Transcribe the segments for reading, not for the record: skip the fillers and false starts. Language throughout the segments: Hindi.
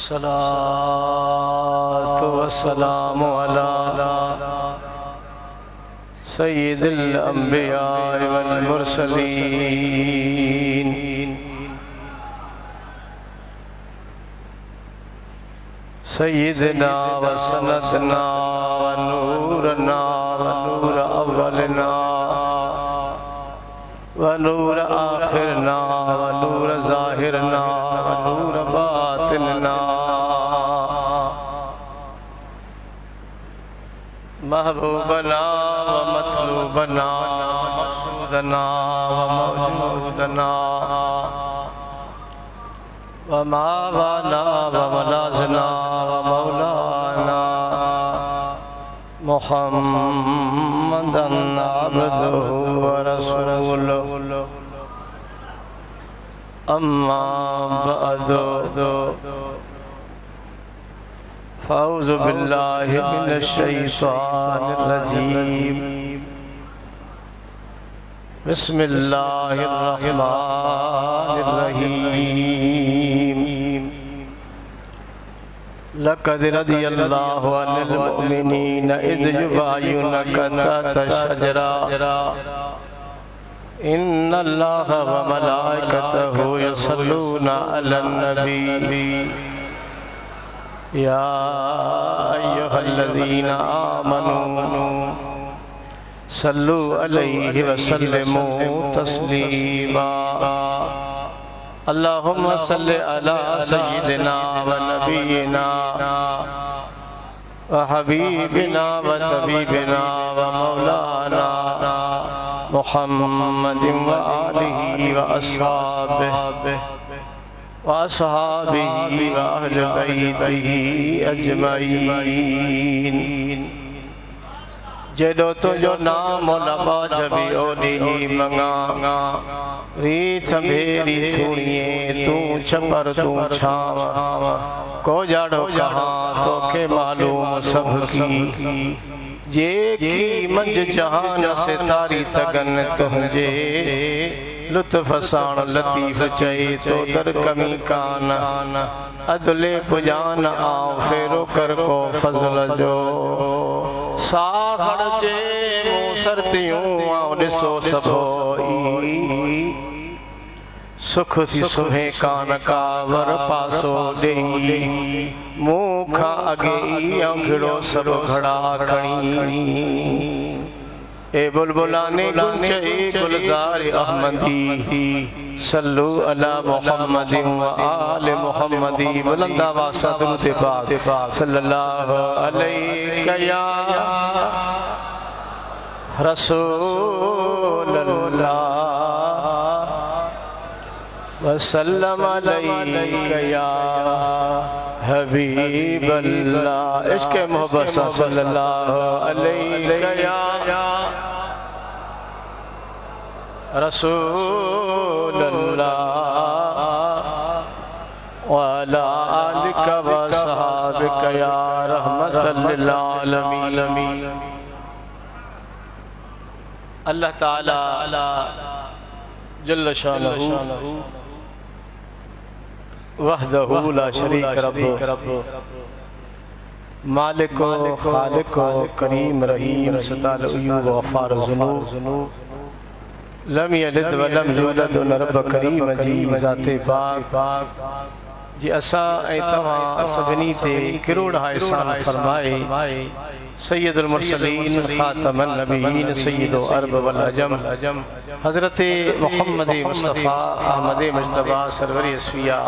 सलातो वस्सलामु अला सय्यिदिल अंबिया वल मुरसलीन सय्यिदना व सनदना व नूरना व नूर अव्वलना व नूर आखिरना व नूर ज़ाहिरना व नूर बातिनना महबूबना व मतलूबना मक़सूदना व मौजूदना व मावाना व मलाज़ना व मौलाना मुहम्मदन अब्दुहु व रसूलुहु अम्मा बअदु फ़अऊज़ु बिल्लाहि मिनश शैतानिर रजीम बिस्मिल्लाहिर रहमानिर रहीम लक़द रदियल्लाहु अनिल मुअमिनीन इज़ युबायिऊनका तहता शजरा इन्नल्लाह व मलाइकतहु यसल्लूना अलन नबी या अय्युहल्लज़ीना आमनू सल्लु अलैहि व सल्लिमू तस्लीमा अल्लाहुम्मा सल्लि अला सय्यिदिना व नबियिना व हबीबिना व तबीबिना व मौलाना मुहम्मदिन व आलिहि व अस्हाबिहि व अस्हाबिहि व अहले बैतिहि अजमईन जेडो तुझो नाम लबा जबी ओली मंगा रीछ भेरी छुड़िए तू छपर तू छावा को जाड़ो कहाँ तो के मालूम सबकी जे की मंज जहान से तारी तगन तुझे लुत्फ साण लतीफ चए तो दर कमी कान अदले पुजान आओ फेरो कर को फजल जो साखड़ जे सरतियूं आओ ॾिसो सभोई सुख थी सुहे कान का वर पासो ॾेई मूं खां अॻे अंगड़ो सभु घड़ा खणी ए बुलबुलाने गुंज ए गुलजार अहमदी सल्लु अला मुहम्मदिन व आले मुहम्मदी बुलंदा वासा दुरूद पाक सल्लल्लाहु अलैहि या रसूल अल्लाह व सल्लम अलैका या हबीब अल्लाह इश्क़ मोहब्बत सल्लल्लाहु अलैहि या रसूल अल्लाह व अला आलिका व सहाबिका या रहमतल लिल आलमीन। अल्लाह ताला जल्ल शानहू वहदहू ला शरीक रब मालिको खालिको करीम रहीम सताल उयूब गफ़ार ज़ुनूब लम यलिद व लम यूलद रब करीम जी ज़ाते पाक जी असा ऐं तव्हां सभिनी ते किरोड़ा एहसान फरमाए सैयदुल मुरसलीन खातमुन नबीयीन सैयदो अरब वल अजम हज़रत मुहम्मद मुस्तफ़ा अहमद मुज्तबा सरवरी असफिया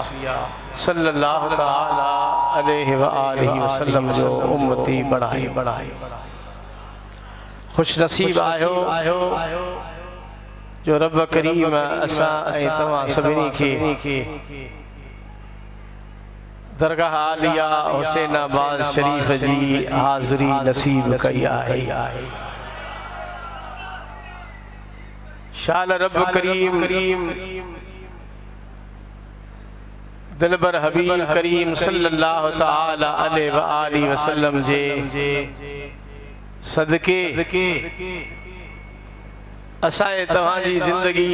सल्लल्लाहु तआला अलैहि व आलिहि वसल्लम जो उम्मती बढ़ाई खुश नसीब आयो जो रब करीम असा ऐं तव्हां सभिनी खे दरगाह आलिया हुसैनाबाद शरीफ जी हाज़री नसीब कई आहे। शाल रब करीम दिलबर हबीब करीम सल्लल्लाहु तआला अलैहि व आलिहि वसल्लम जे सदके असाए तव्हांजी जिंदगी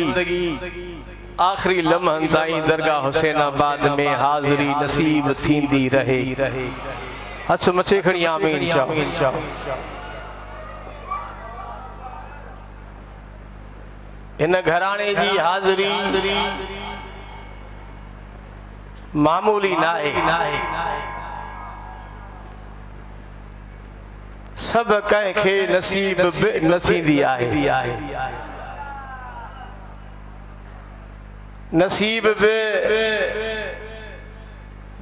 आखिरी लम्हन ताईं दरगाह हुसैनाबाद में हाज़िरी नसीब थींदी रहे। हथ मथे खणी आमीन चओ। इन घराणे जी हाज़िरी मामूली नाहे। सब कंहिंखे नसीब न थींदी आहे। नसीब बि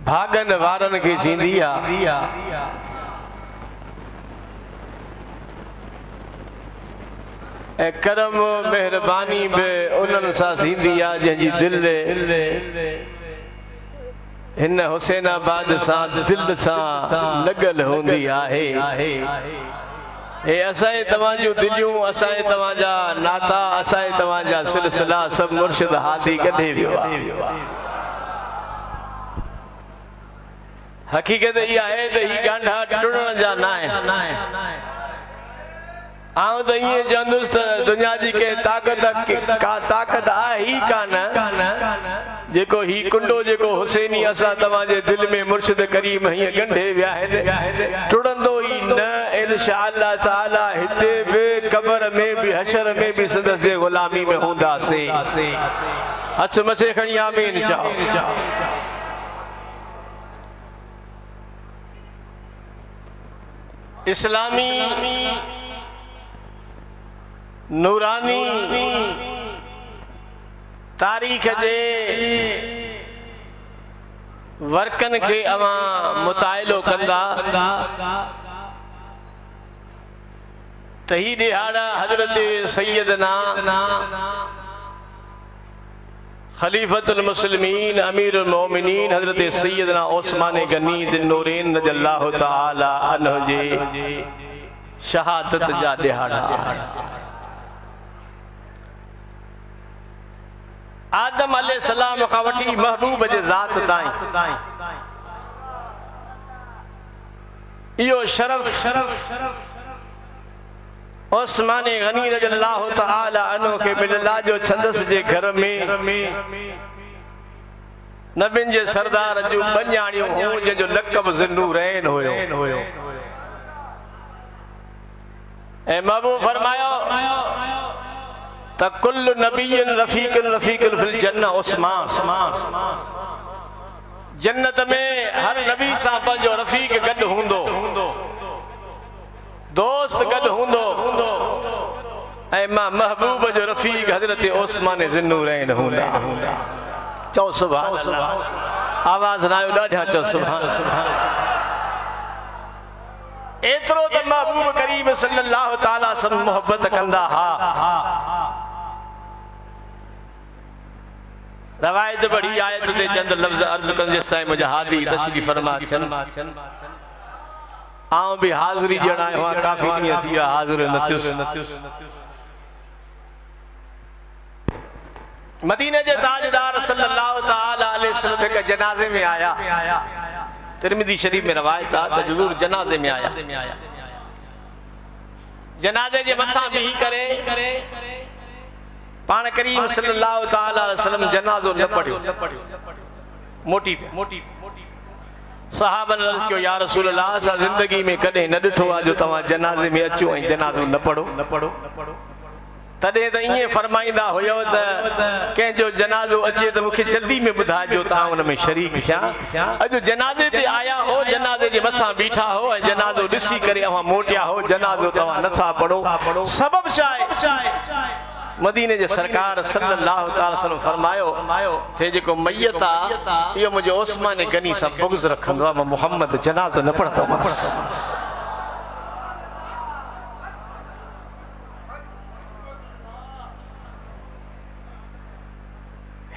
भागन वारन खे थींदी आहे। ऐं करम मेहरबानी बि उन्हनि सां थींदी आहे जंहिंजी दिलि हिन हुसैनाबाद सां दिल सां लॻल हूंदी आहे। हे असांजे तव्हांजूं दिलियूं, असांजे तव्हांजा नाता, असांजे तव्हांजा सिलसिला सभु मुर्शिद हादी कढे वियो आहे। हक़ीक़त इहा आहे त ही ॻांढा टुटण जा न आहिनि। आउं त ईअं चवंदुसि त दुनिया जी का ताक़त आहे ही कान जेको ही कुंडो जेको हुसैनी असां तव्हांजे दिलि में मुर्शिद करीम हीअं ॻंढे विया आहिनि टुटंदो ई न। इंशाअल्लाह ताला हिते बि क़ब्र में बि हशर में बि संदसि जे ग़ुलामी में हूंदासीं। हथ मथे खणी आमीन चओ। इस्लामी नूरानी तारीख़ जे वर्कन खे अवां मुताइलो कंदा त ही ॾिहाड़ा हज़रत सैयदना खलीफतुल मुस्लिमीन अमीरुल मोमिनीन हज़रत सैयदना उस्मान गनी ज़िन्नूरैन रज़ियल्लाहु तआला अन्हु जे शहादत जा ॾिहाड़ा। आदम अलैहिस्सलाम खां वठी महबूब जे ज़ात ताईं इहो शरफ उस्मान गनी रज़ियल्लाहु तआला अन्हु खे बिल्ला जो छंदस जे घर में नबियुनि जे सरदार जूं बञाणियूं हुयूं जंहिंजो लक़ब ज़िन्नूरैन हुयो। ऐं महबूब फरमायो त कुल्लु नबिय्यिन रफ़ीक़ुन फिल जन्नह उस्मान। जन्नत में हर नबी सां पंहिंजो रफ़ीक गॾु हूंदो, दोस्त गॾु हूंदो। ऐं मां महबूब जो रफ़ीक हज़रत उस्मान ज़िन्नूरैन हूंदा। चओ सुभान अल्लाह। आवाज़ न आयो ॾाढा चओ सुभान अल्लाह। एतिरो त महबूब करीम सल्लल्लाहु तआला वसल्लम मोहब्बत कंदा हा। रवायत बड़ी आयत ते चंद लफ्ज़ अर्ज़ कंदे जेसिताईं मुंहिंजा हादी तशरीफ़ फरमा थियनि। आउं बि हाज़िरी ॾियण आयो आहियां, काफ़ी ॾींहं थी विया हाज़िर न थियुसि। मदीने जे ताजदार सल्लल्लाहु तआला अलैहि वसल्लम हिक जनाज़े में आया। तिरमिज़ी शरीफ में रवायत आहे त हुज़ूर जनाज़े में आया। जनाज़े जे मथां बीही करे पाण करीम सल्लल्लाहु तआला अलैहि वसल्लम जनाज़ो न पढ़ियो, मोटी सहाबन अर्ज़ कयो या रसूल अल्लाह असां ज़िंदगी में कॾहिं न ॾिठो आहे जो तव्हां जनाज़े में अचो ऐं जनाज़ो न पढ़ो। तॾहिं त ईअं फरमाईंदा हुयो त कंहिंजो जनाज़ो अचे त मूंखे जल्दी में ॿुधाइजो त आउं हुन में शरीक थियां। अॼु जनाज़े ते आया हो, जनाज़े जे मथां बीठा हो ऐं जनाज़ो ॾिसी करे अवां मोटिया हो, जनाज़ो तव्हां नथा पढ़ो। सबब छा आहे? मदीने जे सरकार सल्लल्लाहु तआला वसल्लम फरमायो थे जेको मैयत आहे इहो मुंहिंजो उस्मान गनी सां बुग़्ज़ रखंदो आहे, मां मुहम्मद जनाज़ो न पढ़ंदो।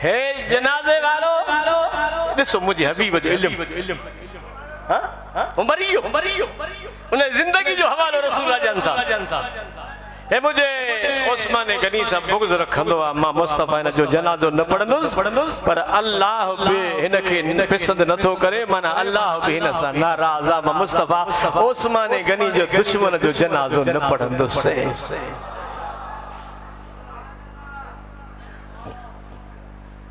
हे जनाज़े वारो ॾिसो मुंहिंजे हबीब जो इल्मु मरी वियो उन ज़िंदगी जो हवालो रसूल ॾियनि था। हे मुझे उस्मान गनी सां बुग़्ज़ रखंदो आहे, मां मुस्तफ़ा हिन जो जनाज़ो न पढ़ंदुसि, पर अल्लाह बि हिनखे पसंदि नथो करे, माना अल्लाह बि हिन सां नाराज़ आहे। मां मुस्तफ़ा उस्मान गनी जो दुश्मन जो जनाज़ो न पढ़ंदुसि।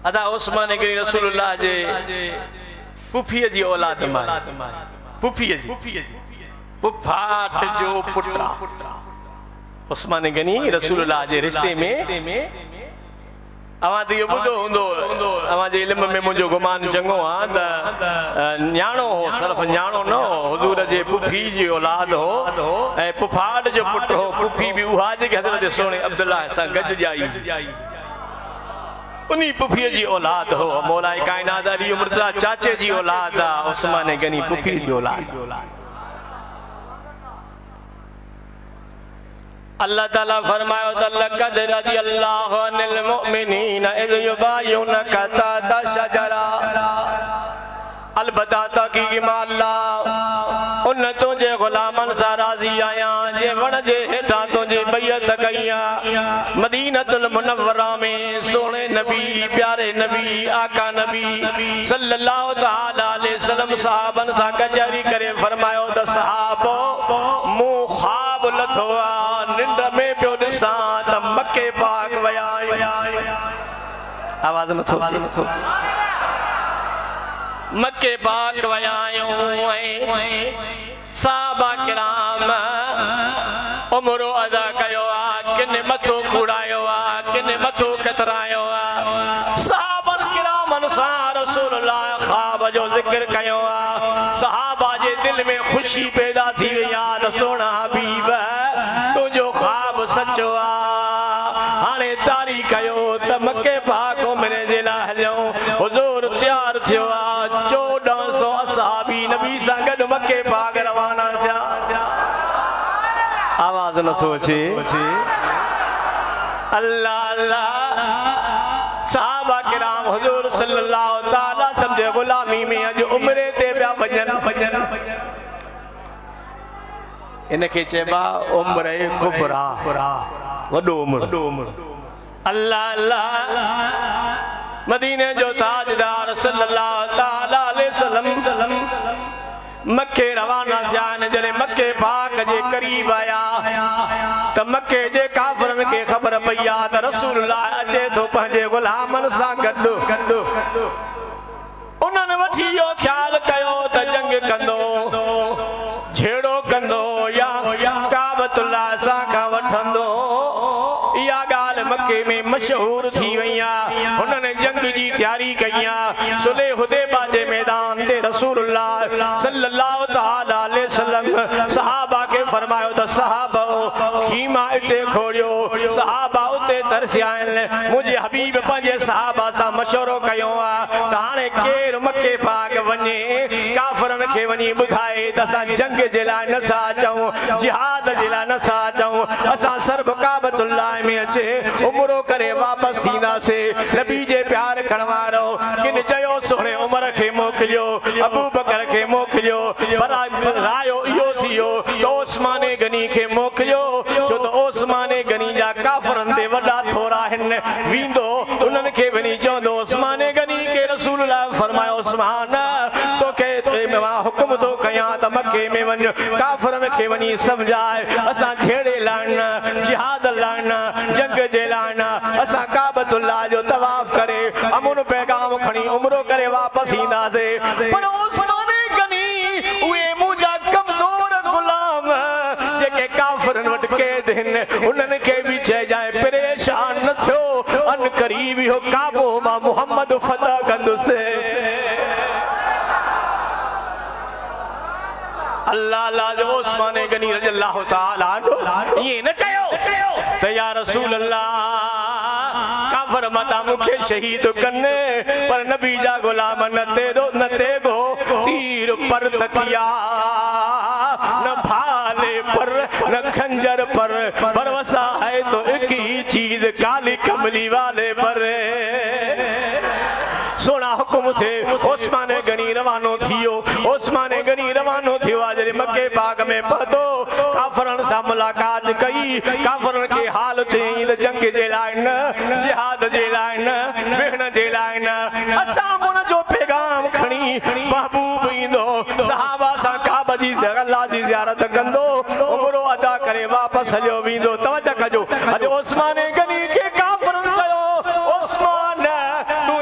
अदा उस्मान गनी रसूलुल्लाह जे पुफीअ जी औलाद मां पुफीअ जी पुफाट जो पुट्रा उस्मान गनी रसूलुल्लाह जे रिश्ते में अवां त इहो ॿुधो हूंदो अवां जे इल्म में मुंहिंजो गुमान चङो आहे त न्याणो हो सिर्फ़ न्याणो न हो हुज़ूर जे पुफी जी औलाद हो ऐं पुफाट जो पुट हो पुफी बि उहा जेके हज़रत सोने अब्दुल्लाह सां गॾिजाई उन्हीं पुफीअ जी औलाद हो मौलाए कायनात अली मुर्तज़ा चाचे जी औलाद आहे उस्मान गनी पुफी जी औलाद अल्लाह ताला फरमायो त लक़द रज़ियल्लाहु अनिल मुमिनीन इज़ युबायिउनका तहता शजरा अलबत्ता तहक़ीक़ मां अल्लाह उन तुंहिंजे ग़ुलामनि सां राज़ी आहियां जे वण जे हेठां तुंहिंजी बैअत कई आहे मदीनतुल मुनव्वरा में सोणे नबी प्यारे नबी आका नबी सल्लल्लाहु तआला अलैहि वसल्लम सहाबन सां कचहरी करे फरमायो त सहाबो मूं ख्वाब लथो आहे निंड में पियो ॾिसां त मके पाक विया आवाज़ नथो मके पाक विया आहियूं साहबा किराम उमरो अदा कयो आहे किन मथो खुड़ायो आहे किन मथो कतरायो आहे साहबन किरामन सां रसूलुल्लाह ख्वाब जो ज़िक्र कयो आहे सहाबा जे दिल में खुशी पैदा थी वई आहे त सोना हबीब तुंहिंजो ख्वाब सचो आहे हाणे तारी कयो त मके पाक उमरे जे लाइ हलियूं हुज़ूर तयार थियो आहे 1400 असहाबी नबी सां गॾु मके पाक रवाना थिया आवाज़ नथो अचे अल्लाह अल्लाह सहाबा किराम हुज़ूर सल्लल्लाहु तआला सम्झे ग़ुलामी में अॼु उमरे ते पिया वञनि इनखे चइबा उम्र कुबरा वॾो उम्र अल्लाह अल्लाह मदीने जो ताजदार सल्लल्लाहु तआला अलैहि वसल्लम मक्के रवाना थिया जॾहिं मक्के पाक जे क़रीब आया त मक्के जे काफ़िरनि खे ख़बर पई आहे त रसूलुल्लाह अचे थो पंहिंजे ग़ुलामनि सां गॾु उन्हनि वठी इहो ख़्यालु कयो त जंग कंदो झेड़ो कंदो या काबतुल्लाह सां खां वठंदो इहा ॻाल्हि मके में मशहूर थी वई आहे हुननि जंग जी तयारी कई आहे सुलह हुदैबा जे मैदान ते रसूलुल्लाह सल्लल्लाहु तआला अलैहि वसल्लम सहाबा खे फरमायो त सहाबो खीमा इते खोड़ियो सहाबा उते तरसिया आहिनि मुंहिंजे हबीब पंहिंजे सहाबा सां मशवरो कयो आहे त हाणे केरु मके पाक वञे काफ़िरनि खे वञी ॿुधाए त असां जंग जे लाइ नथा अचूं जिहाद जे लाइ नथा अचूं असां सर्ब काबतुल्लाह में अचे उमरो करे वापसि थींदासीं नबी जे प्यार करण वारो किन चयो सोणे उमर खे मोकिलियो अबू बकर खे मोकिलियो पर रायो इहो थियो त उस्माने गनी खे मोकिलियो छो त उस्माने गनी जा काफ़िरनि ते वॾा थोरा आहिनि वेंदो उन्हनि खे वञी चवंदो उस्माने गनी खे रसूलुल्लाह फरमायो उस्मान तोखे मां हुकुम थो कयां त मके में वञ काफ़िरनि खे वञी सम्झाए असां झेड़े लाइन जिहाद लाइन जंग जे लाइन असां काबतुल्लाह जो तवाफ़ करे अमुन पैगाम खणी उमरो करे वापसि ईंदासीं पर उस्माने गनी उहे मुंहिंजा कमज़ोर गुलाम जेके काफ़िरनि वटि कैद आहिनि उन्हनि खे बि चइजाए परेशान न थियो अन क़रीब इहो काबो मां मुहम्मद फतह कंदुसि अल्लाह अल्लाह जो उस्माने गनी रज़ियल्लाहु तआला अन्हु ये न चयो त या रसूल अल्लाह काफ़िर मता मूंखे शहीद कनि पर नबी जा ग़ुलाम न तेगो तीर पर तकिया न भाले पर न खंजर पर वसा है तो एक ही चीज काली कमली वाले पर सोना हुकुम थे उस्माने गनी रवानो थियो उस्माने गनी रवानो थियो आज मक्के पाक में पहुतो काफ़िरन सां मुलाकात कई काफ़िरन के हाल चई जंग जे लाइ न जिहाद जे लाइ न भेण जे लाइ न असां उन जो पैगाम खणी महबूब ईंदो सहाबा सां काबा जी अल्लाह जी ज़ियारत कंदो उमरो अदा करे वापस हलियो वेंदो तवज्जो कजो अॼु उस्माने गनी के काफ़िरन चयो उस्मान तू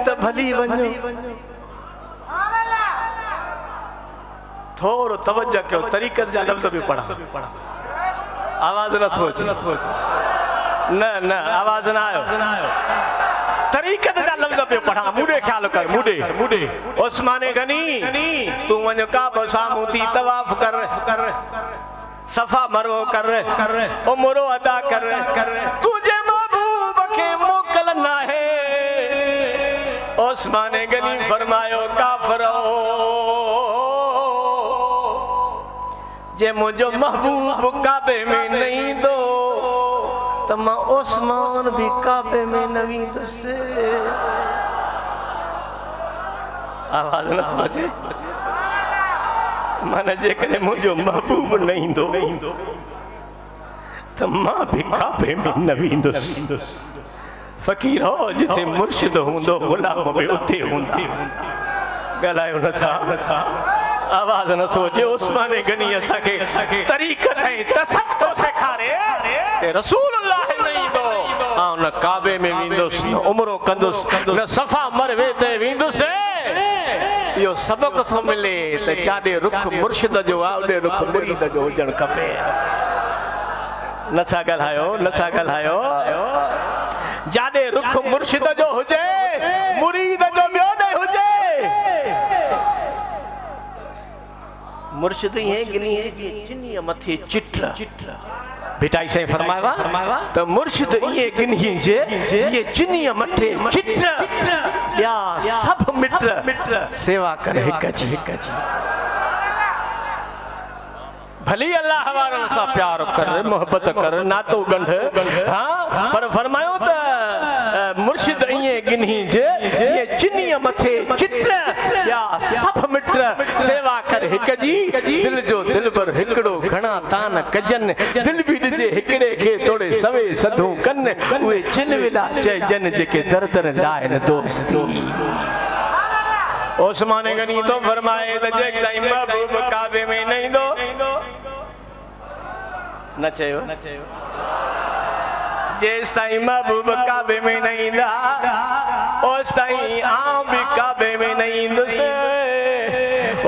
त भली वञो थोरो तवज्जो कयो तरीक़त जा लफ़्ज़ भी पढ़ा आवाज़ न थो अचे न आवाज़ न आयो तरीक़त जा लफ़्ज़ पे पढ़ा मुडे ख्याल कर मुडे उस्माने गनी तू वञ काबो सामूं थी तवाफ़ कर सफ़ा मरवो कर उमरो अदा कर तुझे महबूब के मोकल ना है उस्माने गनी फरमायो काफरो जे मुझो महबूब काबे में नहीं दो तो मां उस्मान भी काबे में नहीं दो से आवाज न सोचे माने जे करे मुझो महबूब नहीं दो तो मां भी काबे में नहीं दो फकीर हो जिथे मुर्शिद हुंदो गुलाम भी उथे हुंदा गलायो न छा आवाज न सोचे उस्माने गनी असा के तरीक़त है तसफ्फुफ सेखारे ते रसूलुल्लाह नहीं दो आ न काबे में विंदुस न उमरो कंदुस न सफ़ा मरवे ते विंदुस यो सबक थो मिले त जाडे रुख मुर्शिद जो आ ओडे रुख मुरीद जो हुजण खपे नछा ॻाल्हायो जाडे रुख मुर्शिद जो हुजे मुरीद जो ॿियो न हुजे मुर्शिद ये गिनी है जी चिन्नी मथे चिट्र बेटा इसे फरमावा तो मुर्शिद ये गिनी जे ये चिन्नी मथे चिट्र या सब मित्र सेवा करे हिक जी भली अल्लाह वारन सा प्यार कर मोहब्बत कर नातो गंढ हां पर फरमायो त मुर्शिद ये गिनी जे ये चिन्नी मथे चित्र या सब मित्र सेवा कर हिक जी दिल जो दिल पर हिकड़ो घणा तान कजन दिल भी दिजे हिकड़े के तोड़े सवे सधू कन उए चिलविला चे जन जेके दर लाइन दोस्ती उस्माने गनी तो फरमाए त जे साईं महबूब काबे में नहीं दो न चयो जेस ताईं महबूब काबे में नहीं दा ओस ताईं आम भी काबे में नहीं दुसे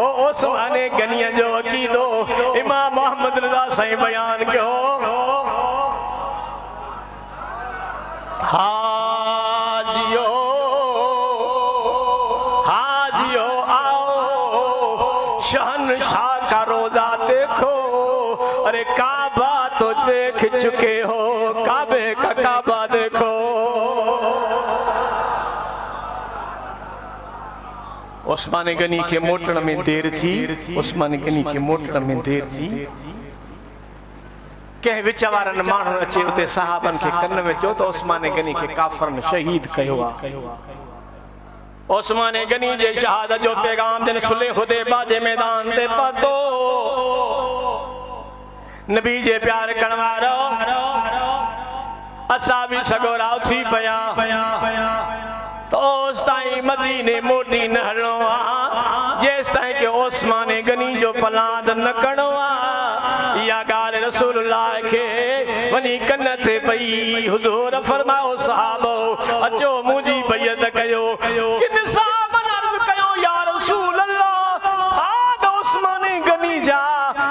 ओ उस्माने गनी जो अकीदो इमाम मोहम्मद रज़ा साईं बयान कयो हाजियो आओ शहनशाह का रोजा देखो अरे काबा तो देख चुके हो काबे का काबा देखो उस्माने गनी के मोटण में देर थी उस्माने गनी के मोटण में देर थी के विच वारन माण्हू अचे उते सहाबन के कन में चो तो उस्माने गनी के काफरन शहीद कयो उस्माने गनी जे शहादत जो पैगाम जन सुले हुदैबा जे मैदान ते पतो नबी जे प्यार कणवारो असा भी सगो राव थी पया तो उस ताईं मदीने मोटी न हलणो आ जेस ताईं के उस्माने गनी जो पलाद न कणो आ या गाल रसूलुल्लाह के वनी कन थे पई हुजूर फरमाओ सहाबो अचो मुजी बैयत कयो किन साहबन अर्ज कयो या रसूल अल्लाह हाद उस्माने गनी जा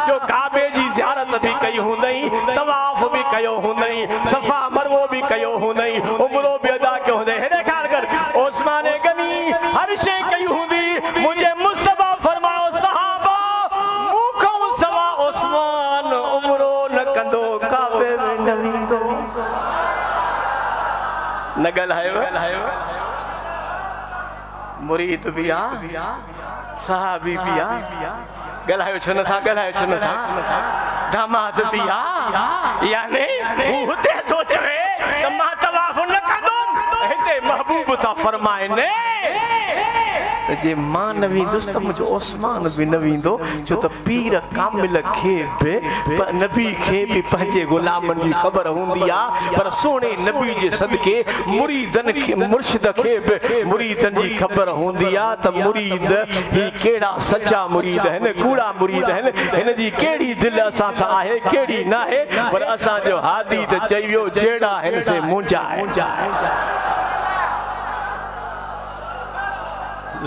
जो काबे जी ज़ियारत भी कई हुंदई तवाफ भी कयो हुंदई सफा मरवो भी कयो हुंदई उमरो भी अदा कयो हुंदई हेरे ख्याल कर उस्माने गनी हर शे कई हुंदी मुझे मुस्तफा फरमाओ सहाबा मुखो सवा उस्मान उमरो न कंदो काबे में न विंदो न ॻाल्हायो मुरीद भी आ सहाबी भी आ ॻाल्हायो छो नथा दामाद भी आ याने हुते सोचवे त मां तवाफ न कंदुमि हिते महबूब था फरमाए ने त जे मां न वेंदुसि त मुंहिंजो उस्मान बि न वेंदो छो त पीर कामिल खे बि नबी खे बि पंहिंजे गुलामनि जी ख़बर हूंदी आहे पर सोणे नबी जे सदके मुरीदनि खे मुर्शिद खे बि मुरीदनि जी ख़बर हूंदी आहे त मुरीद ही कहिड़ा सचा मुरीद आहिनि कूड़ा मुरीद आहिनि हिन जी कहिड़ी दिलि असां सां आहे कहिड़ी न आहे पर असांजो हादी त चई वियो जहिड़ा हिन से मुंहिंजा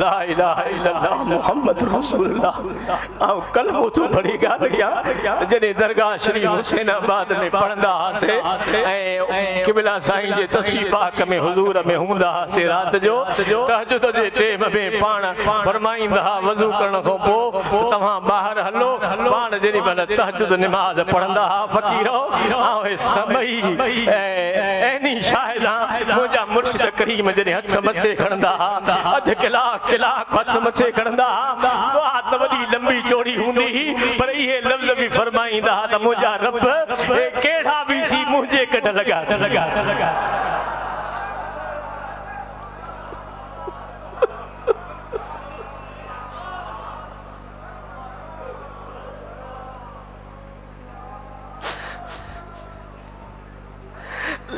ला इलाहा इल्लल्लाह मुहम्मद रसूलुल्लाह आओ कलमो तो बड़ी गाल गया जने दरगाह श्री हुसैनाबाद में पढ़ंदा से ए किबला साईं जे तस्वीर पाक में हुजूर में हुंदा से रात जो तहज्जुद जे टाइम में पाण फरमाइंदा वजू करण को पो तव्हां बाहर हलो पाण जेनी बन तहज्जुद नमाज पढ़ंदा फकीरो आओ समय एनी शाहिदा मुजा मुर्शिद करीम जने हथ मथे खणंदा अध कलाक हथ मथे खणंदा दुआ त वडी लंबी चौड़ी हुंदी पर ये लफ्ज भी फरमाइंदा त मुजा रब केड़ा भी सी मुझे कढ लगा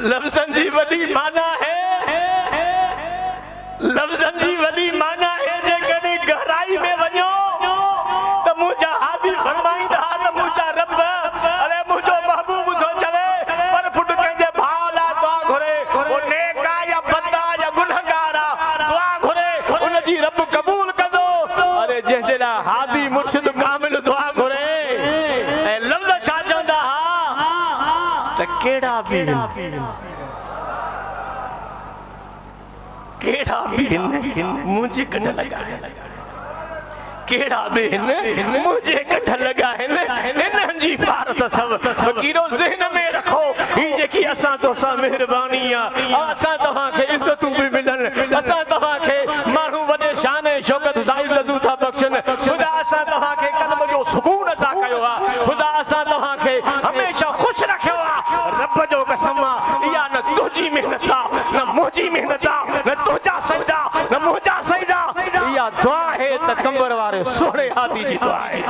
लफ्ज़न जी वडी माना है लफ्ज़न जी वडी माना है जे कने गहराई में वञो त मुजा हादी फरमाइंदा त मुजा रब अरे मुजो महबूब थो चवे पर फुट कंजे भाला दुआ घुरे ओ नेका या बंदा या गुनहगार दुआ घुरे उन जी रब कबूल कंदो अरे जे जेला हादी मुर्शिद कामिल दुआ घुरे ए लफ्ज़ छा चवंदा त केड़ा भी केड़ा भी मुझे कढ लगा केड़ा भी मुझे कढ लगा है जी भारत सब फकीरो ज़हन में रखो ही जेकी असा तो सा मेहरबानी आ असा तवा के इज्जतू भी मिलन असा तवा के मानू वडे शान शौकत जाहिर लजू था बख्शन खुदा असा तवा के कलम जो सुकून अता कयो आ खुदा असा तवा के हमेशा खुश रखयो आ रब जो कसम या न तुझी मेहनत न मुझी मेहनत न तुझा सजदा न मुझा सजदा या दुआ है त कंबर वारे सोने हादी जी दुआ है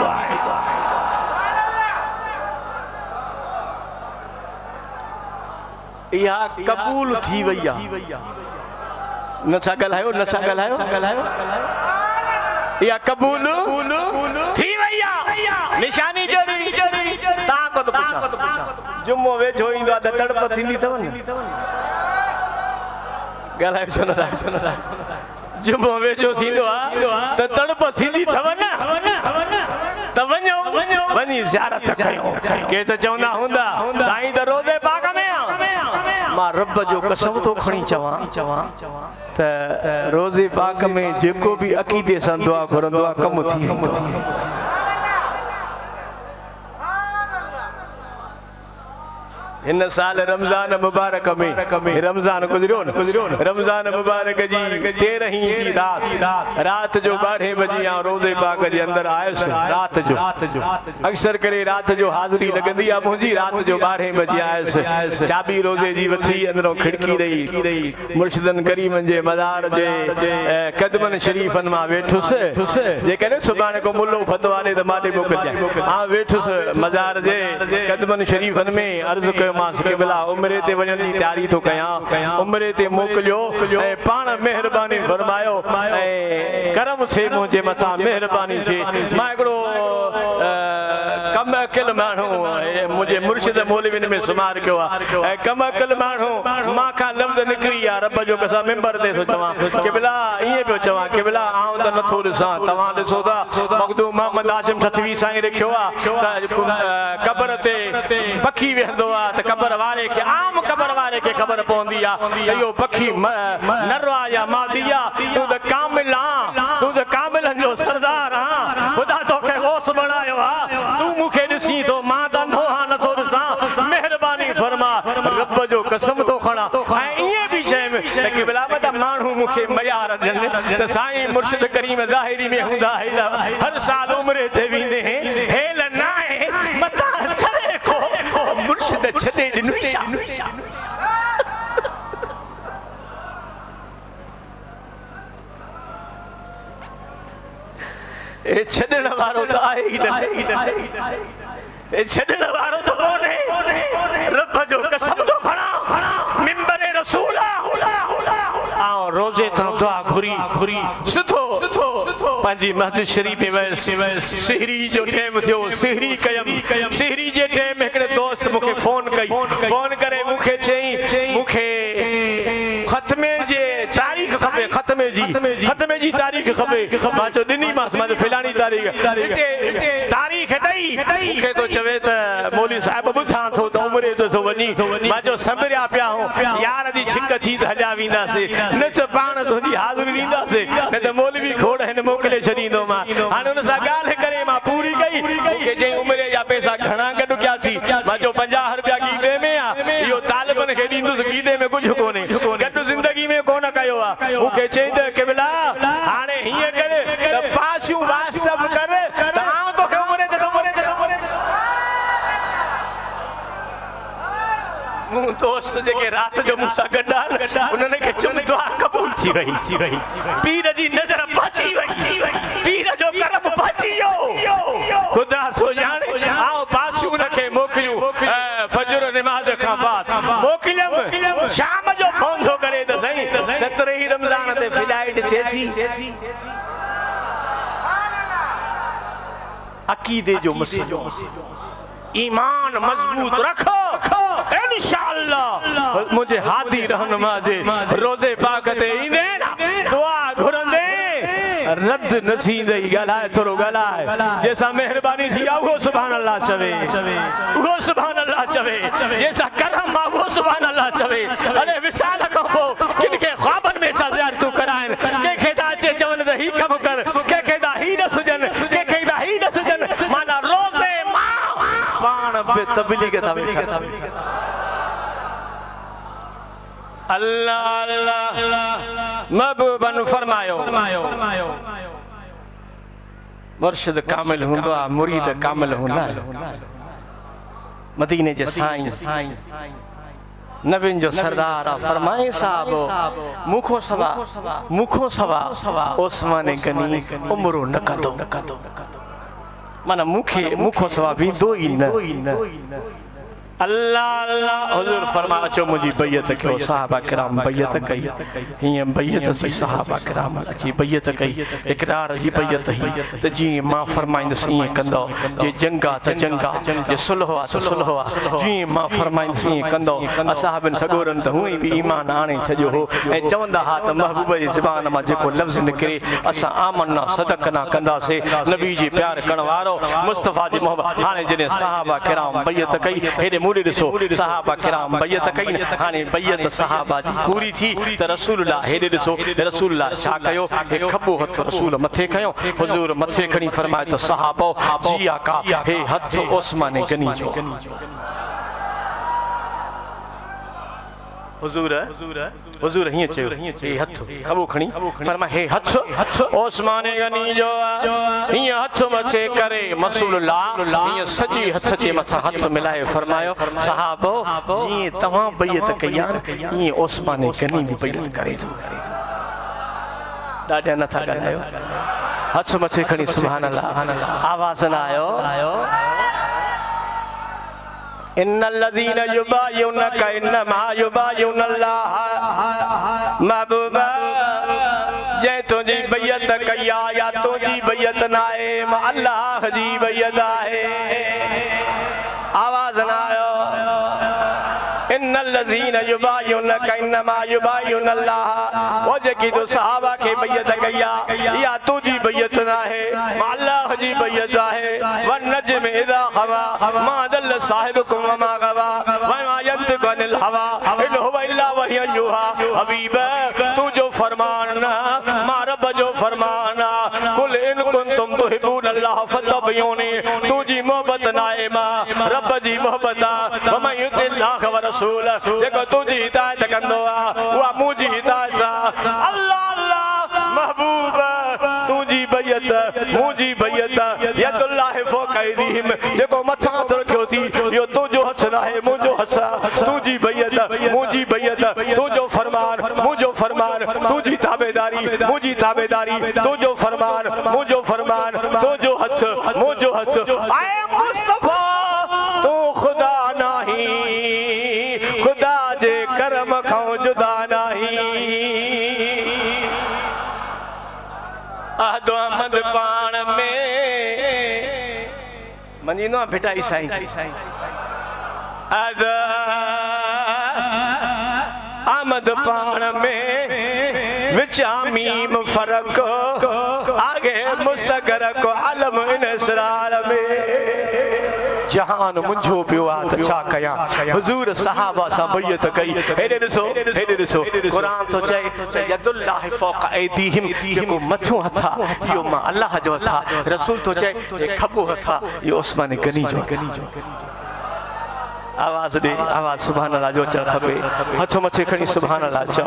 या कबूल थी वैया नशा गलायो या कबूल थी वैया निशानी जड़ी ता को तो पूछा जुम्मो वेठो इंदो त तड़प थींदी थव न गलायो सुनदा जुम्मो वेठो थींदो आ त तड़प थींदी थव न त वञो वञी ज़ियारत कयो के त चवंदा हुंदा साईं त रोज़े पाक में मां रब जो कसम तो खणी चवां त रोज़े पाक में जेको भी अकीदे सां दुआ घुरंदो आ कम थी वेंदो इन साल रमजान मुबारक में रमजान गुजरियो न रमजान मुबारक जी 13वीं रात जो 12 बजे आ रोज़े पाक जे अंदर आयस रात जो अक्सर करे रात जो हाज़िरी लगंदी आ मुंजी रात जो 12 बजे आयस चाबी रोज़े जी वठी अंदरों खिड़की रही मुर्शिदन करीमन जे मज़ार जे कदमन शरीफन मां वेठुस जे कने सुभाणे को मुल्लो फतवाले त माडे मोकल आ वेठुस मज़ार जे कदमन शरीफन में अर्ज़ कयो किबला उमरे ते वञण जी तैयारी तो कयां उमरे ते मोकलियो ऐं पाण मेहरबानी फरमायो ऐं करम छे मुंहिंजे मथां मेहरबानी छे मां हिकिड़ो कम अकल माण्हू मुंहिंजे मुर्शिद मौलविन में शुमार कयो आहे ऐं कम अकल माण्हू मां खां लफ़्ज़ निकिरी आहे रब जो कसम मिंबर ते थो चवां किबला ईअं पियो चवां किबला आउं त नथो ॾिसां तव्हां ॾिसो था मखदूम मोहम्मद हाशिम सतवी साईं लिखियो आहे त कबर ते पखी वेहंदो आहे त कबर वारे के आम कबर वारे के खबर पवंदी आ यो पखी नरवा या मादिया तू द कामिल आ तू द कामिलन जो सरदार आ खुदा तो के होश बनायो आ तू मुखे ॾिसी तो मां त नोहा नथो ॾिसां मेहरबानी फरमा रब जो कसम तो खणा ऐं ईअं बि चयमि त की बिलावत माण्हू मुखे मयार ॾियनि त साईं मुर्शिद करीम ज़ाहिरी में हूंदा हर साल उमरे ते वेंदे हेल नाहे मता छड़े को मुर्शिद छॾे ॾिनुई ए छॾण वारो त आहे ई न ए छॾण वारो त कोन्हे रब जो कसम तो खणा मिंबरे रसूल आओ रोज़े तो दुआ घुरी सुठो पंहिंजी मस्जिद शरीफ में वयसि सिहरी जो टाइम थियो सिहरी कयम सिहरी जे टाइम हिकिड़े दोस्त मूंखे फोन करे मूंखे चई मूंखे ख़त्मे जे तारीख़ खपे ख़त्म खत्मे जी तारीख़ खपे मां चयो ॾिनी मां फिलानी तारीख़ तारीख़ ॾई मूंखे तो चवे त मौलवी साहिब ॿुधां थो त उमिरि जो थो वञी मां चयो संभरिया पिया हो यार जी छिक थी त हलिया वेंदासीं न त पाण तुंहिंजी हाज़िरी ॾींदासीं न त मौलवी खोड़ हिन मोकिले छॾींदो मां हाणे हुन सां ॻाल्हि करे मां पूरी कई मूंखे चई उमिरि जा पैसा घणा गॾु कया थी मां चयो 50 रुपया गीदे में आहे इहो तालिबनि खे ॾींदुसि गीदे में कुझु कोन्हे गॾु ज़िंदगी में कोन कयो आहे मूंखे चई त केवला हाणे हीअं कर त पासियूं वास्तव कर त आउं तोखे उमिरि मूं दोस्त जेके राति जो मूंसां गॾु उन्हनि खे चुम दुआ क़बूल थी वई पीर जी नज़र बची वई पीर जो करम बची वियो ख़ुदा सो ॼाणे आउं पासियूं उनखे मोकिलियूं फजर निमाज़ खां बाद मोकिलियमि शाम जो फोन थो करे त सही 17 रमज़ान ते फ्लाइट चेची अक़ीदे जो मसलो ईमान मजबूत रखो इंशाअल्लाह मुझे हादी रहनुमा जे रोज़े पाक ते ईंदे ना दुआ घुरंदे रद्द न थींदई ॻाल्हाए थोरो ॻाल्हाए जैसा मेहरबानी थी आहे उहो सुभान अल्लाह चवे उहो सुभान अल्लाह चवे जैसा करम आहे उहो सुभान अल्लाह चवे अरे विसाल खां पोइ किनखे ख्वाबनि में था ज़ियारतूं कराइनि कंहिंखे था अचे चवनि त ही कमु कर कंहिंखे था ही न सुजनि कंहिंखे था ही न सुजनि माना रोज़े पाण बे तबलीग था वेठा अल्लाह अल्लाह महबूबन फरमायो मुर्शिद कामिल हूंदो आहे मुरीद कामिल हूंदा मदीने जे साईं नबीन जो सरदार फरमाए साहब मुखो सवा ओस्माने गनी उमरो न कंदो माना मुखो सवा वेंदो ई न अल्लाह अल्लाह हुजूर फरमा अचो मुझी बैयत कयो सहाबा किराम बैयत कई हिय बैयत सी सहाबा किराम अची बैयत कई इकरार जी बैयत ही त जी मां फरमाइंदस ई कंदो जे जंगा त जंगा जे सुलह आ त सुलह आ जी मां फरमाइंदस ई कंदो असहाबन सगोरन त हुई भी ईमान आणे छजो हो ए चवंदा हा त महबूब जी ज़बान मां जेको लफ्ज़ निकरे असा आमना सदकना कंदासे नबी जी प्यार करण वारो मुस्तफा जी मोहब्बत हाने जने सहाबा किराम बैयत कई हेडे मूड़ी ॾिसो सहाबा किराम बैयत कई हाणे बैयत सहाबा जी पूरी थी त रसूलुल्लाह हेडे ॾिसो रसूलुल्लाह छा कयो हे खबो हथ रसूल मथे खयो हुजूर मथे खणी फरमाए त सहाबो जी आका हे हथ ओस्माने गनी जो हुजूर हिय चयो हे हथ खबो खणी फरमाए हे हथ ओस्माने गनी जो हिय हथ मथे करे रसूलुल्लाह हिय सजी हथ जे मथा हथ मिलाए फरमायो सहाबो जी तव्हां बैयत कया ये ओस्माने गनी भी बैयत करे जो ॾाढा नथा ॻाल्हायो हथ मथे खणी सुभान अल्लाह आवाज़ न आयो इन्नल्लज़ीना युबायिउनका इन्नमा युबायिउनल्लाह महबूबा जे तुझी बैयत कया या तुझी बैयत न आहे अल्लाह जी बैयत आहे आवाज़ न आयो इन्नल्लज़ीना युबायिउनका इन्नमा युबायिउनल्लाह वो जेकी तो सहाबा के बैयत कया या तुझी बैयत न आहे अल्लाह जी बैयत आहे वन नजम इदा हवा मा दल साहिबुकुम वमा गवा वमा यंतिकु अनिल हवा इन हुवा इल्ला वही युहा हबीब तू जो फरमान मा रब जो फरमान कुल इन कुंतुम तुहिब्बूनल्लाह फत्तबिऊनी तुझी मोहब्बत नाए मा रब जी मोहब्बत वमा युतिल्लाह व रसूल जेको तुझी हिदायत कंदो आ उहा मुंहिंजी हिदायत अल्लाह अल्लाह महबूब तुझी बैयत मुंहिंजी बैयत यदुल्लाह फौक़ ऐदीहिम जेको मथां रखियो थी यो तुझो हथ नाहे मुंहिंजो हथ तुझी बैयत मुंहिंजी बैयत तुझो फरमान मुंहिंजो फरमान तुझी ताबेदारी मुंहिंजी ताबेदारी तुझो फरमान मुंहिंजो फरमान तुझो हथ मुंहिंजो हथ आए मुस्तफा तू खुदा नहीं खुदा जे करम खां जुदा नहीं अहद अहमद पाण में मनीनो भेटाई साईं अहद अहमद पाण में विचा मीम फरक आगे मुस्तगरक आलम इन इसरार में जहान मुंझो पियो आ त छा कया हुजूर सहाबा सा बैयत कई हेडे ॾिसो कुरान तो चए यदुल्लाह फौक ऐदीहिम जेको मथो हथा इहो मां अल्लाह जो हथा रसूल तो चए खबो हथा इहो उस्मान गनी जो आवाज दे आवाज सुभान अल्लाह जो चल खबे हथ मथे खणी सुभान अल्लाह चओ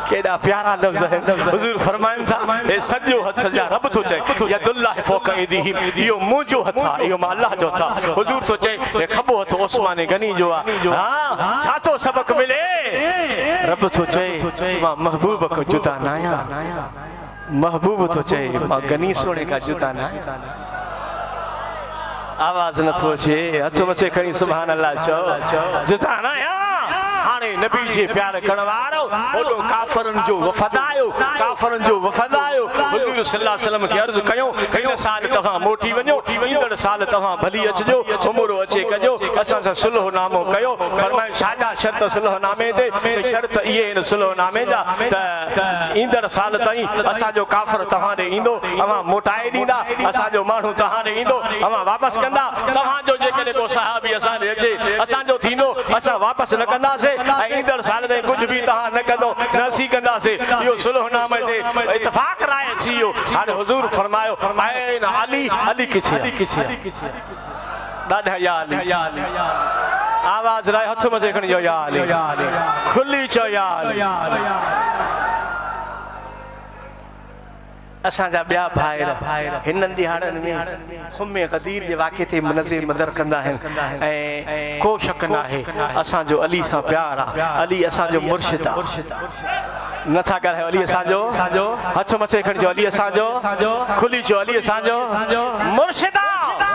केड़ा प्यारा लफ्ज है हुजूर फरमाइन था ए सजो हथ जा रब तो चए यदुल्लाह फौक ऐदीहिम इहो मुंजो हथा इहो मां अल्लाह जो हथा हुजूर तो चए खबो हथ उस्मान गनी जो हां छातो सबक मिले रब तो चए मां महबूब को जुदा नाया महबूब तो चए मां गनी सोने का जुदा ना आवाज न थो छे हथ मथे खणी सुभान अल्लाह चओ जुदा नाया हाने नबी जे प्यार करण वारो ओडो काफरन जो वफादायो हुजूर सल्लल्लाहु अलैहि वसल्लम के अर्ज कयो इन साल तवा मोटी वञो ईंदड़ साल तवा भली अचजो उमरो अचे कजो असा सा सुलह नामो कयो फरमाए सादा शर्त सुलह नामे दे शर्त इए इन सुलह नामे जा त ईंदड़ साल ताईं असा जो काफर तवा दे इंदो अवा मोटाए दींदा असा जो मानू तवा दे इंदो अवा वापस कंदा तवा जो जे कने को सहाबी असा दे अचे असा जो थींदो असा वापस न कंदासे ईंदड़ साल ते कुछ भी तव्हां न कंदो न सी कंदासीं इहो सुलहनामे ते इत्तफ़ाक़ राय थी वियो हाणे हुज़ूर फरमायो ऐं अली किथे ॾाढा या अली आवाज़ राय हथ मथे खणी चओ या अली खुली चओ या अली असांजा ॿिया भाइर हिननि ॾिहाड़नि में हुमे क़दीर जे वाक़े ते नज़र मदर कंदा आहिनि ऐं को शक न आहे असांजो अली सां प्यार आहे अली असांजो मुर्शिद आहे नथा ॻाल्हायो अली असांजो हथ मथे खणी चओ अली असांजो खुली चओ अली असांजो मुर्शिद आहे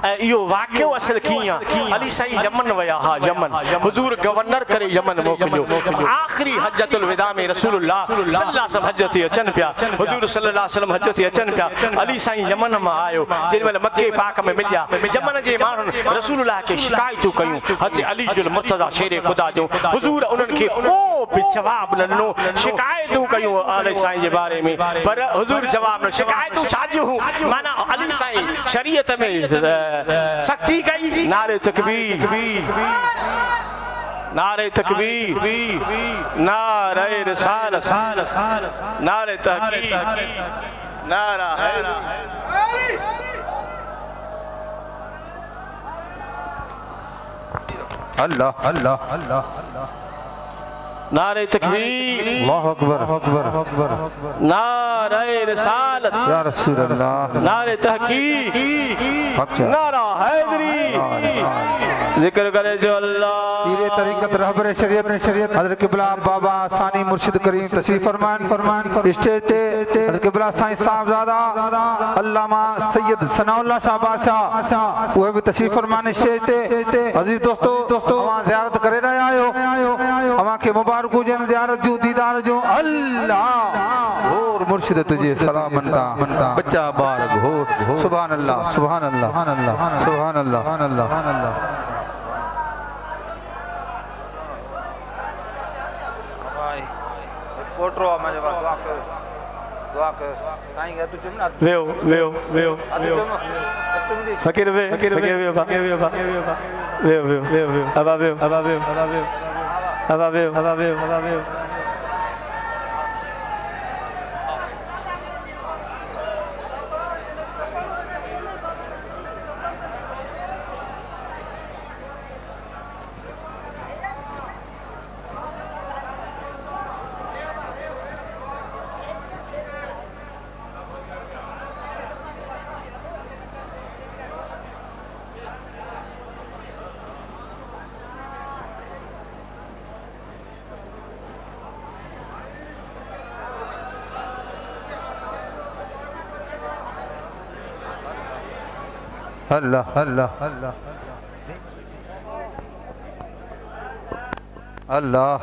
ऐं इहो वाक़ियो असल कीअं अली साईं यमन विया हा यमन हुजूर गवर्नर करे यमन मोकिलियो आख़िरी हजतुल विदा में रसूलुल्लाह सल्लल्लाहु अलैहि वसल्लम हज ते अचनि पिया हुजूर सल्लल्लाहु अलैहि वसल्लम हज ते अचनि पिया अली साईं यमन मां आयो जेमहिल मके पाक में मिलिया यमन जे माण्हुनि रसूलुल्लाह खे शिकायतूं कयूं हज़रत अली जुल मुर्तज़ा शेर ख़ुदा जो हुजूर उन्हनि खे को बि जवाब न ॾिनो शिकायतूं कयूं अली साईं जे बारे में पर हुजूर जवाब न शिकायतूं छाजियूं माना अली साईं शरीयत में सख्ती कई नारे तकबीर नारे तकबीर नारे रिसालत नारे तहकीक नारा हैदर अल्लाह अल्लाह अल्लाह नारे तकबीर अल्लाहु अकबर अकबर नारे रिसालत या रसूल अल्लाह नारे तहकीक नारा हैदरी जिक्र करे जो अल्लाह पीरे तरीकत रहबर शरीयत हज़रत क़िबला बाबा सानी मुर्शिद करीम तशरीफ फरमान स्टेज ते हज़रत क़िबला साईं साहबजादा अल्लामा सैयद सनाउल्लाह शाह बादशाह वो भी तशरीफ फरमान स्टेज ते अजीज दोस्तों अवां ज़ियारत करे रहिया आहियो अवां खे मुबारक हुजनि ज़ियारत जो दीदार जो अल्लाह और मुर्शिद तुझे सलाम मनता बच्चा बारक हो सुभान अल्लाह सुभान अल्लाह सुभान अल्लाह सुभान अल्लाह कोटरो में दुआ कर साईं तू चुमना वे फकीर वे अल्लाह अल्लाह अल्लाह अल्लाह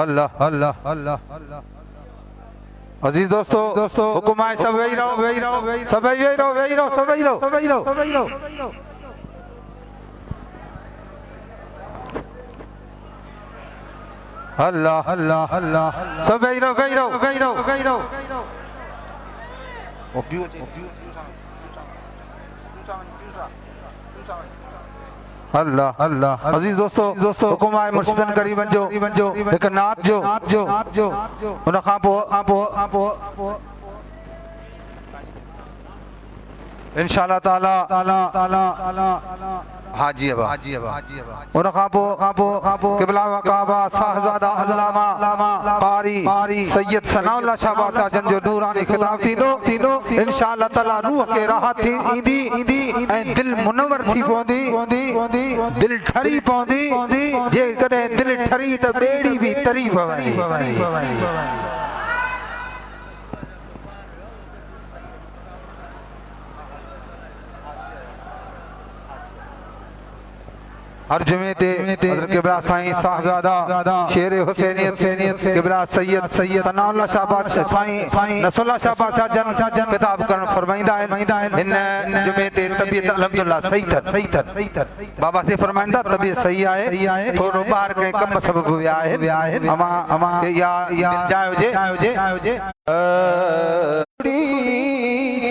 अल्लाह अल्लाह अल्लाह अल्लाह अजीज दोस्तों हुक्म है सब वही रहो सब वही रहो अल्लाह अल्लाह अल्लाह सब वही रहो अल्लाह अल्लाह अजीज दोस्तों हुक्म है मुर्शिदन करीबन जो एक नात जो उन खां पोइ इंशाअल्लाह ताला हाजी अबा उन खां पोइ क़िबला व काबा साहिबजादा अल्लामा कारी सैयद सनाउल्लाह शाह बादशाह जन जो नूरानी खिताब थींदो इंशाअल्लाह ताला रूह के राहत थी ईंदी ऐं दिल मुनवर थी पवंदी दिल ठरी पवंदी जे कॾहिं दिल ठरी त ॿेड़ी बि तरी पवंदी हर जुमे ते हज़रत क़िबला साईं साहिबजादा शेर हुसैनियत क़िबला सैयद सनाउल्लाह शाह बादशाह साईं नसरुल्लाह शाह बादशाह जन खिताब करण फरमाईंदा आहिनि हिन जुमे ते तबीयत अल्हम्दुलिल्लाह सही अथनि बाबा से फरमाईंदा तबीयत सही आहे थोरो ॿाहिरि कंहिं कम सबब विया आहिनि अमा या जाए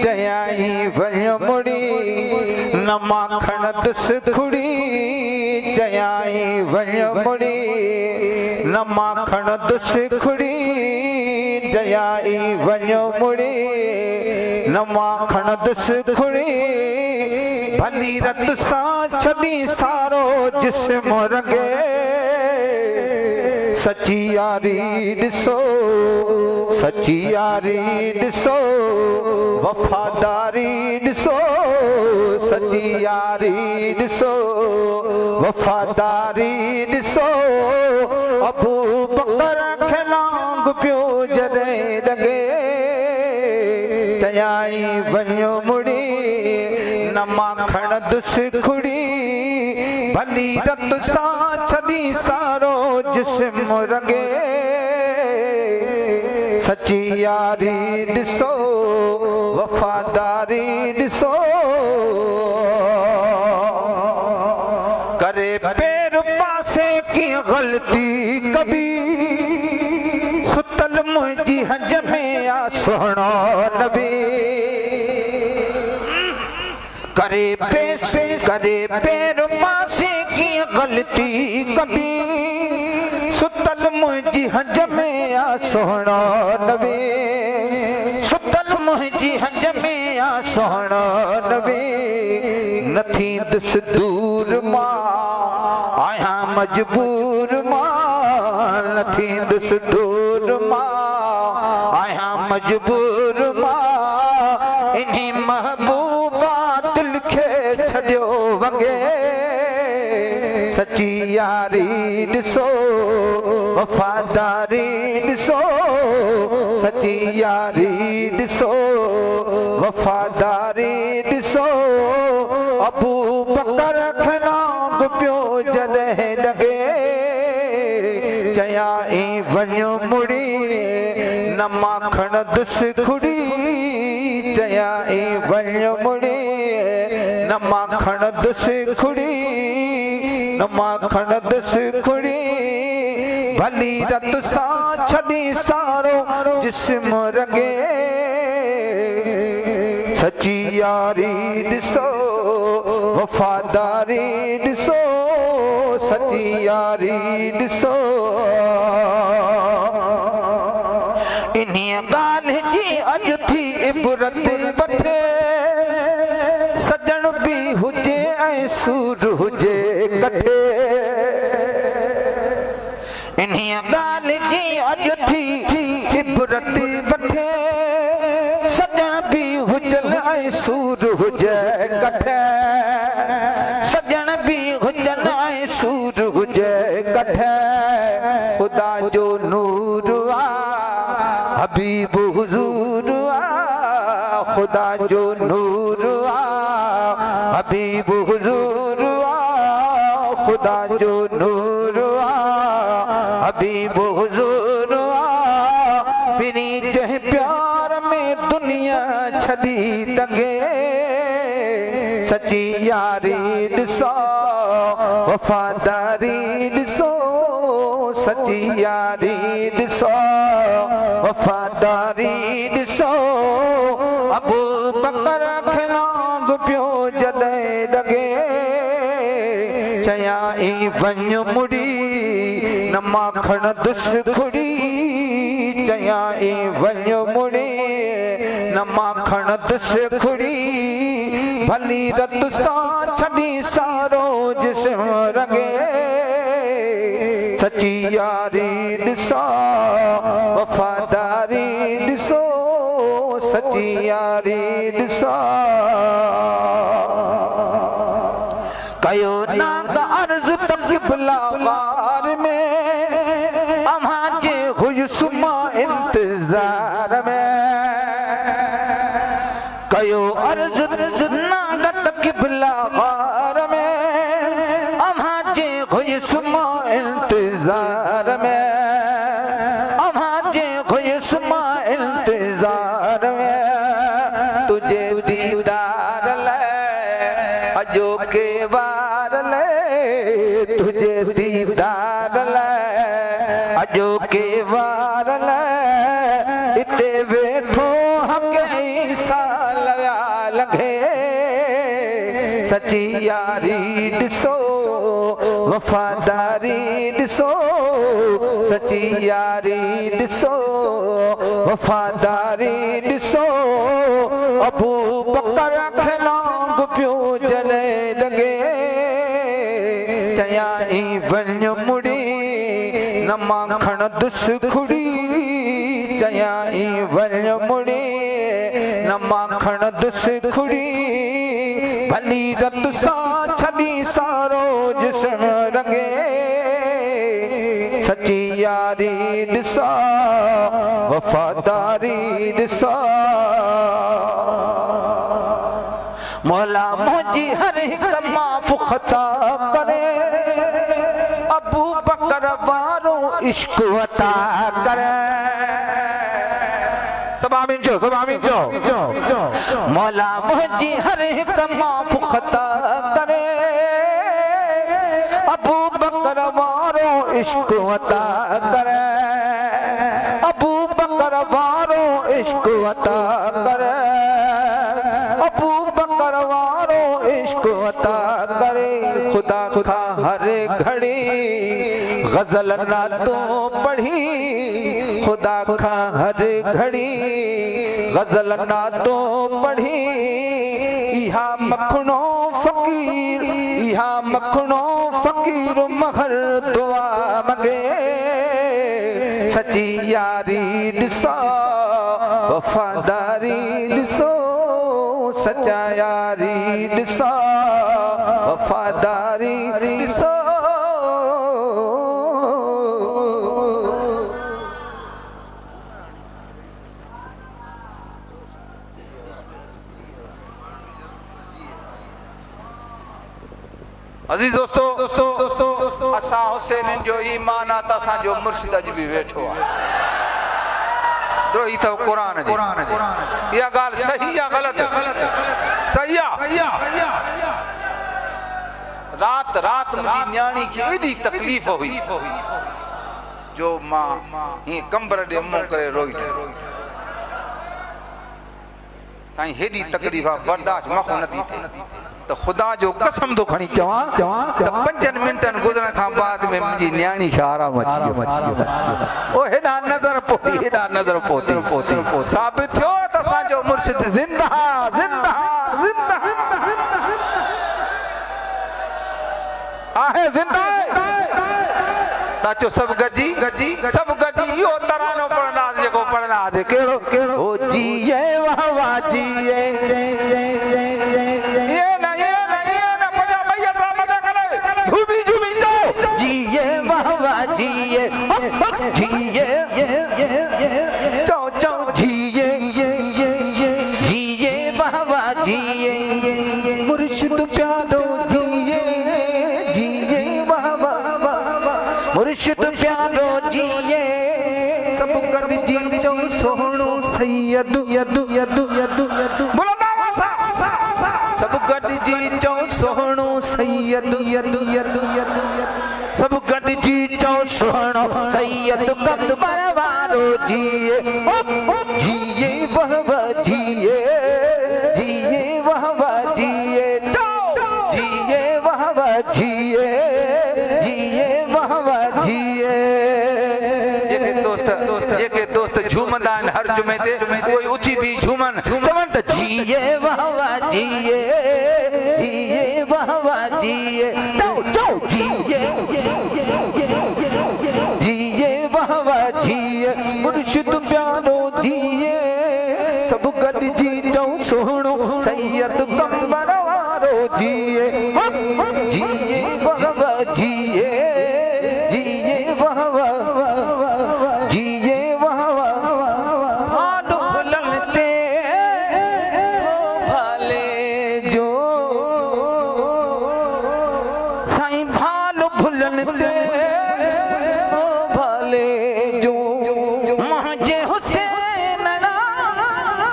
चयाई वञो मुड़ी न माखण दुस खुड़ी चयाई वञो मुड़ी न माखण दुस खुड़ी चयाई वञो मुड़ी न माखण दुस खुड़ी भली रत सां छॾी सारो जिस्म रंगे सची यारी ॾिसो वफ़ादारी ॾिसो सची यारी ॾिसो वफ़ादारी ॾिसो अबू बकर खे लांग पियो जॾहिं लॻे चयाई वञो मुड़ी न माखण दुस खुड़ी भली रत सां छॾी सारो जिस्म रंगे सची यारी ॾिसो वफ़ादारी ॾिसो करे पैर पासे की ग़लती कभी सुतल मुंहिंजी हंज में आ सुहिणो नबी करे पैर पासे की ग़लती कभी सुतल मुंहिंजी हंज में आ सुहिणो नबी सुतल मुंहिंजी हंज में आ सुहिणो नबी नथी दुस दूर मां आहियां मजबूर मां नथी दुस दूर मां आहियां मजबूर मां इन्ही महबूबा दिल खे छॾियो वगे सची यारी ॾिसो वफ़ादारी ॾिसो सची यारी ॾिसो वफ़ादारी ॾिसो अबू बकर खे लांग पियो जॾहिं लॻे चयाई वञो मुड़ी न माखण दुस खुड़ी चयाई वञो मुड़ी न माखण दुस खुड़ी न माखण दुस खुड़ी भली रत सां छॾी सारो जिस्म रंगे सची यारी ॾिसो वफ़ादारी ॾिसो सची यारी ॾिसो इन्ही ॻाल्हि जी अॼु थी इबरत वठे सजण बि हुजे ऐं सूर हुजे कठे इन्ही ॻाल्हि जी अॼु थी इबरत वठे सजण बि हुजनि ऐं सूर हुजे कठे सजण बि हुजनि ऐं सूर हुजे कठे ख़ुदा जो नूर आ हबीब हुजूर आ ख़ुदा जो नूर आ हबीब हुजूर आ ख़ुदा जो नूर आ हबीब हुजूर आ पिनी जह प्यार छड़ी दंगे सची यारी ॾिसो वफ़ादारी ॾिसो सची यारी ॾिसो वफ़ादारी ॾिसो अबू बकर खे लांग पियो जॾहिं लॻे चयाई वञ मुड़ी न माखण दुश्खुड़ी चयाई वञ मुड़ी न माखण दुश्खुड़ी भली रत सां छॾी सारो जिस्म रंगे सची यारी ॾिसो वफ़ादारी ॾिसो सची यारी ॾिसो कयो नाग अर्ज़ तक़िबला वार में अम्हा जे हुयुसुमा इंतज़ार में कयो अर्ज़ नाग तक़िबला वार में अम्हा जे हुयुसुमा इंतज़ार में अम्हा जे हुयुसुमा इंतज़ार में तुझे दीदार लाइ अजो के तुझे दीदार लाइ अजो के वार लाइ इते वेठो हक़ ईसा लॻा लॻे सची यारी ॾिसो वफ़ादारी ॾिसो सची यारी ॾिसो वफ़ादारी ॾिसो अबू बकर खे लांग पियो जॾहिं लॻे चयाई वञ मुड़ी न माखण दुश्खुड़ी चयाई वञ मुड़ी न माखण दुश्खुड़ी भली रत सां छॾी सारो जिस्म रंगे सची यारी ॾिसो वफ़ादारी ॾिसो मौला मुंहिंजी हर हिकु माफ़ ख़ता करे अबू बकर वारो इश्क अता करे सब आमीन चो मौला मुंहिंजी हर हिकु माफ़ ख़ता करे अबू बकर वारो इश्क अता करे अबू बकर वारो इश्क अता करे अबू बकर वारो इश्क अता करे खुदा खुदा हर घड़ी गजल नातों पढ़ी खुदा खा हर घड़ी गजल नातों पढ़ी इहा मखणो फकीर महर दुआ मगे सची यारी ॾिसो वफ़ादारी ॾिसो सच्चा यारी ॾिसो वफ़ादारी ॾिसो अजीज दोस्तों असा हुसैन जो ईमान आ त असा जो मुर्शिद अज भी वेठो आ द्रोही तो कुरान जी या गाल सही या गलत सही आ रात मुझी न्याणी की एडी तकलीफ हुई जो मां ही कंबर दे मुंह करे रोई साईं हेडी तकलीफ बर्दाश्त मखो नथी थे तो खुदा जो कसम तो खणी चवा तो 5 मिनटन गुजरण का बाद में मुझी न्याणी के आराम अची ओ हेडा नजर पोती साबित थियो त सा जो मुर्शिद जिंदा आहे जिंदा ताचो सब गजी यो तरानो पढ़ना जेको पढ़ना दे केड़ो ओ जीए वाह जीए मुर्शिद प्यारो जिए सब गॾिजी चो सोहणो सैयद गॾिजी चओ सुहिणो सैयद सभु गॾिजी चओ सुहिणो सैयद कमर वारो जिए जिए वह जिए जिए वह जिए जिए वह जिए जिए वह जिए जेके दोस्त झूमंदा आहिनि हर जुमे ते उहे उथी बि झूमनि चवनि त जिए वह जिए जिए वह जिए जिए जिए वह जिए मुर्शिद प्यारो जिए सभु गॾिजी चऊं सुहिणो सैयद कमर वारो जिए जिए वह जिए जिए वह जिए वह भाल फुलन ते भाले जो साईं भाल फुलन ते भाले जो मुंहिंजे हुसैन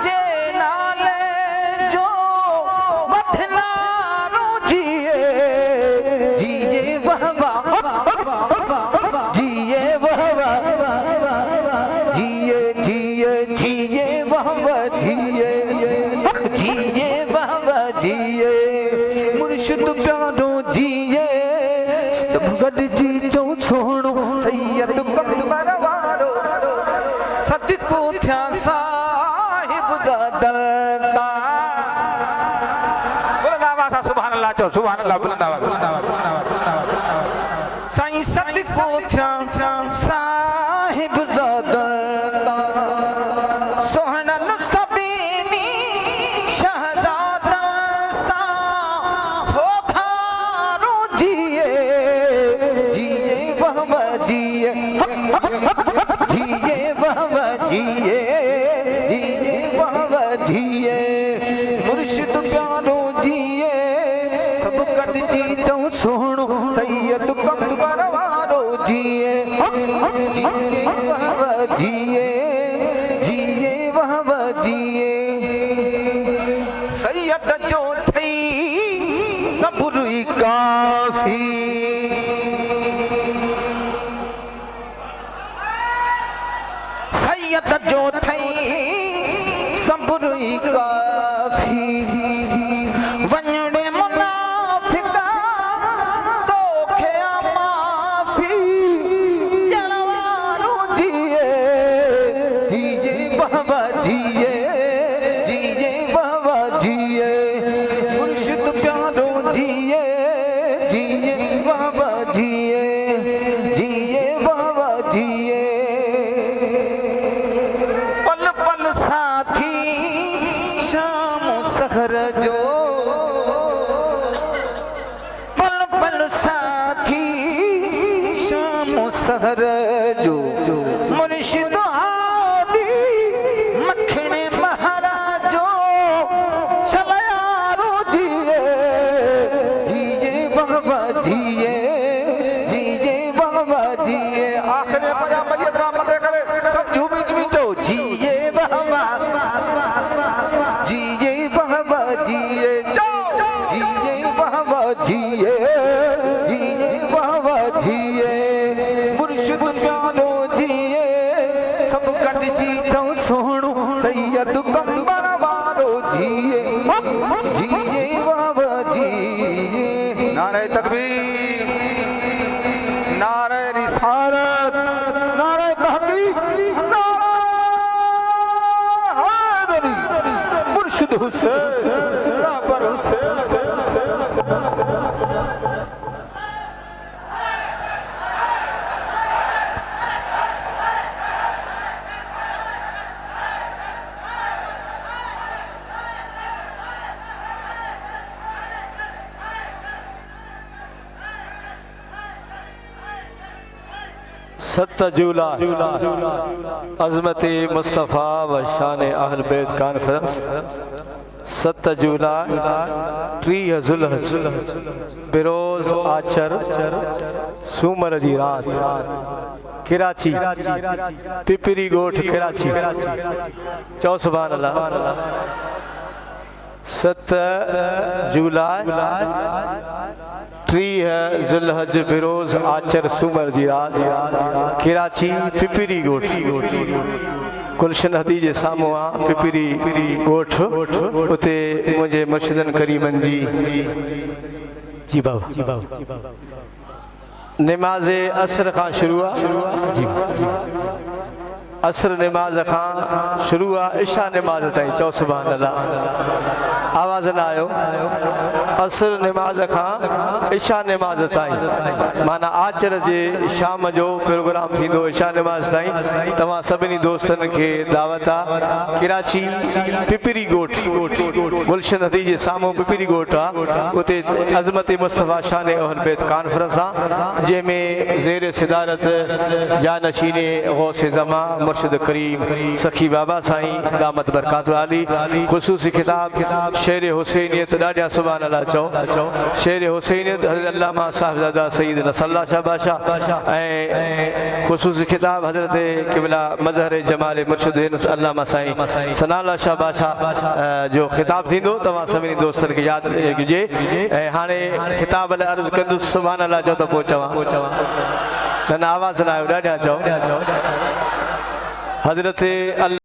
जे नाले जो बथलारो जिए जिए वह जिए वह जिए जिए जिए वह जिए जिए वह जिए मुर्शिद प्यारो जिए सब गॾिजी चऊं सुहिणो सैयद कमर वारो सदको थिया साहिब ज़ादा बुलंद आवाज़ सां सुभान अल्लाह चओ सुभान अल्लाह बुलंद आवाज़ साईं सदको थिया साहिब ज़ादा सोहनल सभिनी शहज़ादा सां सोभारो जिए जिए वह जिए जिए वह जिए जिए वह जिए मुर्शिद प्यारो जिए सब गॾिजी चऊं सुहिणो सैयद कमर वारो जिए जिए वह जिए जिए वह जिए सैयद जो थई सब्र ई काफ़ी सैयद जो थई सब्र ई काफ़ी वञणे मुनाफ़िक़ा तोखे माफ़ी ॼण वारो जिए जिए बाबा जिए जिए बाबा जिए मुर्शिद प्यारो जिए जिए बाबा जिए जिए बाबा जिए पल पल साथी शाम सहर जो पल पल साथी शाम सहर जो मुर्शिद हादी मखणे महाराजो शलयारो जिए जिए बाबा जिए जिए बाबा जिए आखिर में पजा मैयत राम करे सब झूमी झूमी चो जिए बाबा जिए बाबा जिए जिए बाबा जिए जिए बाबा जिए मुर्शिद प्यारो जिए सब गॾिजी चऊं सुहिणो सैयद कमर वारो जिए जिए बाबा जिए नारे तकबीर नारे रिसालत नारे तहकीक नारे हैदरी मुर्शिद हुसैन पर हुसैन सत जूला अजमत मुस्तफ़ा व शान अहल बैत कॉन्फ्रेंस 7 जूला 30 ज़ुल्हज बिरोज़ आचर सूमर जी रात कराची पिपरी गोठ कराची चओ सुभान अल्लाह। 7 जुलाई 30 ज़ुल्हज बिरोज़ आचर सूमर जी रात कराची पिपरी ॻोठ गुलशन हदी जे साम्हूं आहे पिपरी ॻोठ उते मुंहिंजे मुर्शिदनि करीमनि जी बाबा नमाज़ असर खां शुरू आहे असर नमाज खां शुरू आहे इशा नमाज ताईं चओ सुभान अल्लाह आवाज़ न आयो असर नमाज खां इशा नमाज ताईं माना आचर जे शाम जो प्रोग्राम थींदो इशा नमाज ताईं तव्हां सभिनी दोस्तनि खे दावत आहे कराची पिपरी ॻोठ गुलशन हदी जे साम्हूं पिपरी ॻोठ आहे उते अज़मत मुस्तफ़ा शान अहल बैत कॉन्फ्रेंस आहे जंहिंमें ज़ेर सिदारत जानशीने गौसे ज़मा मुर्शिद करीम सखी बाबा साईं दामत बरकात आली ख़ुसूसी खिताब शेर हुसैनियत ॾाढा सुभान अल्लाह चओ शेर हुसैनियत हज़रत अल्लामा साहिबज़ादा सईद नसरुल्लाह शाह बादशाह ऐं ख़ुसूसी खिताब हज़रत क़िबला मज़हर जमाल मुर्शिद अल्लामा साईं सनाउल्लाह शाह बादशाह जो खिताब थींदो तव्हां सभिनी दोस्तनि खे यादि कजे ऐं हाणे खिताब लाइ अर्ज़ु कंदुसि सुभान अल्लाह चओ त पोइ चवां न आवाज़ न आयो ॾाढा चओ हज़रत